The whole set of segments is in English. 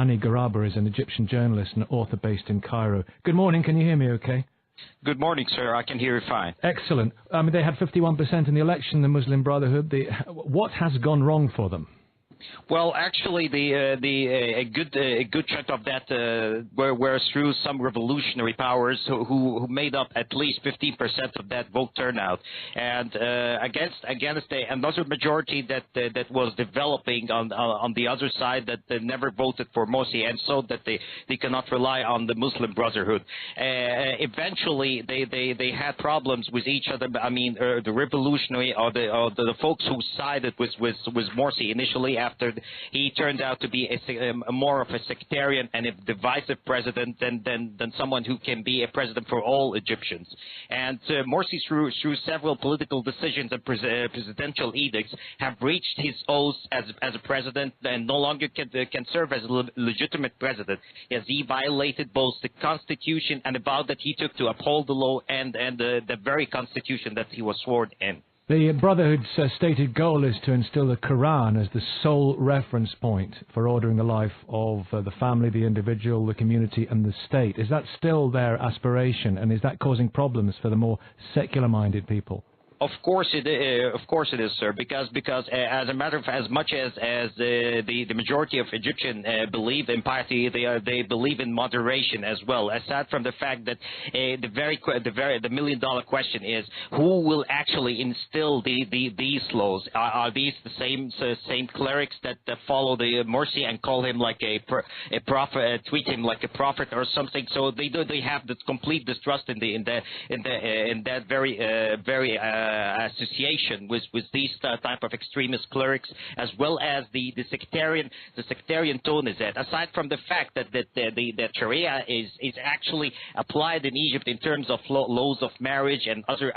Hany Ghoraba is an Egyptian journalist and author based in Cairo. Good morning, can you hear me okay? Good morning, sir. I can hear you fine. Excellent. They had 51% in the election, the Muslim Brotherhood. What has gone wrong for them? Well, actually, a good chunk of that were through some revolutionary powers who made up at least 15% of that vote turnout, and against another majority that was developing on the other side that never voted for Morsi, and so that they cannot rely on the Muslim Brotherhood. Eventually, they had problems with each other. I mean, the revolutionary or the folks who sided with Morsi initially, after he turned out to be more of a sectarian and a divisive president than someone who can be a president for all Egyptians. And Morsi, through several political decisions and presidential edicts, have reached his oath as a president and no longer can serve as a legitimate president, as he violated both the constitution and the vow that he took to uphold the law and the very constitution that he was sworn in. The Brotherhood's stated goal is to instill the Quran as the sole reference point for ordering the life of the family, the individual, the community and the state. Is that still their aspiration, and is that causing problems for the more secular-minded people? Of course it is, sir. Because as a matter of as much as the majority of Egyptians believe in piety, they believe in moderation as well. Aside from the fact that the million-dollar question is who will actually instill these laws? Are these the same clerics that follow the Morsi and call him like a prophet, treat him like a prophet or something? So they have this complete distrust in that very association with these type of extremist clerics, as well as the sectarian tone is that. Aside from the fact that the Sharia is actually applied in Egypt in terms of laws of marriage and other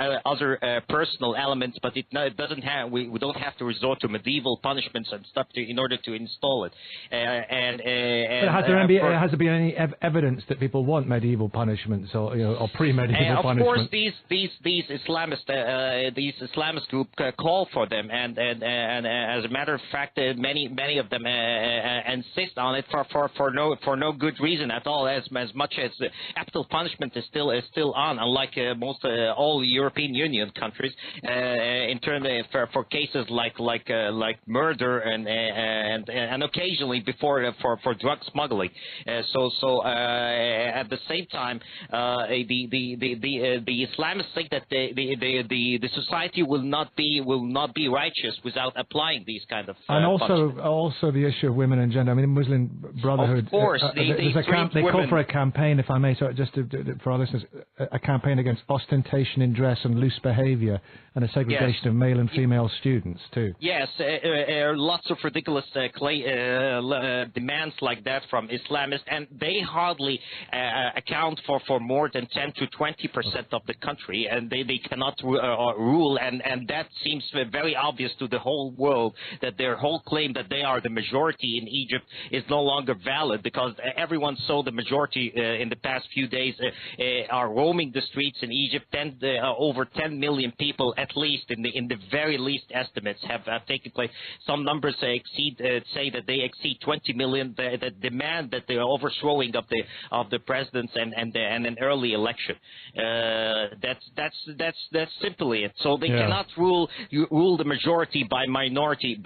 personal elements, but it doesn't have we don't have to resort to medieval punishments and stuff in order to install it. Has there been any evidence that people want medieval punishments or pre-medieval punishments? Of course, these Islamist group call for them, and as a matter of fact, many of them insist on it for no good reason at all. As much as capital punishment is still on, unlike most all European Union countries, in terms for cases like murder and occasionally for drug smuggling. So at the same time, the Islamists think that the society will not be righteous without applying these kind of and also the issue of women and gender. I mean, the Muslim Brotherhood, of course, they call for a campaign, if I may, so just for our listeners, a campaign against ostentation in dress and loose behaviour and a segregation of male and female students too. Yes, lots of ridiculous demands like that from Islamists, and they hardly account for more than 10 to 20% of the country, and they cannot rule, and that seems very obvious to the whole world that their whole claim that they are the majority in Egypt is no longer valid, because everyone saw the majority in the past few days are roaming the streets in Egypt. Over 10 million people, at least in the very least estimates, have taken place. Some numbers say that they exceed 20 million that demand that the overthrowing of the presidents and an early election. That's simply it. So they cannot rule the majority by minority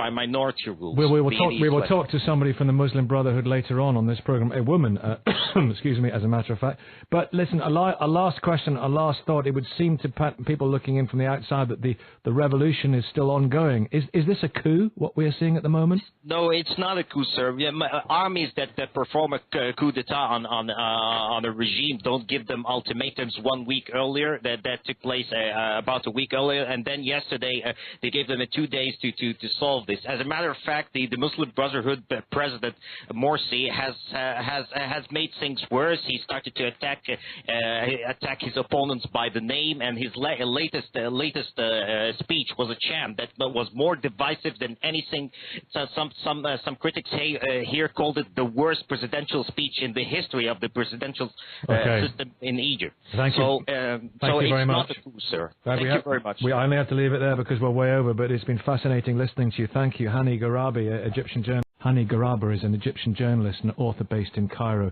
rules. We will talk to somebody from the Muslim Brotherhood later on this program, a woman, excuse me, as a matter of fact. But listen, a last question, a last thought. It would seem to people looking in from the outside that the revolution is still ongoing. Is this a coup, what we are seeing at the moment? No, it's not a coup, sir. Armies that perform a coup d'etat on a regime don't give them ultimatums 1 week earlier. That took place about a week earlier, and then yesterday they gave them 2 days to solve this. As a matter of fact, the Muslim Brotherhood President Morsi has made things worse. He started to attack his opponents by the name, and his latest speech was a sham that was more divisive than anything. Some critics here called it the worst presidential speech in the history of the presidential system in Egypt. Thank you very much, sir. Thank you very much. We only have to leave it there because we're way over, but it's been fascinating listening to you. Thank you, Hany Ghoraba, Egyptian journalist. Hany Ghoraba is an Egyptian journalist and author based in Cairo.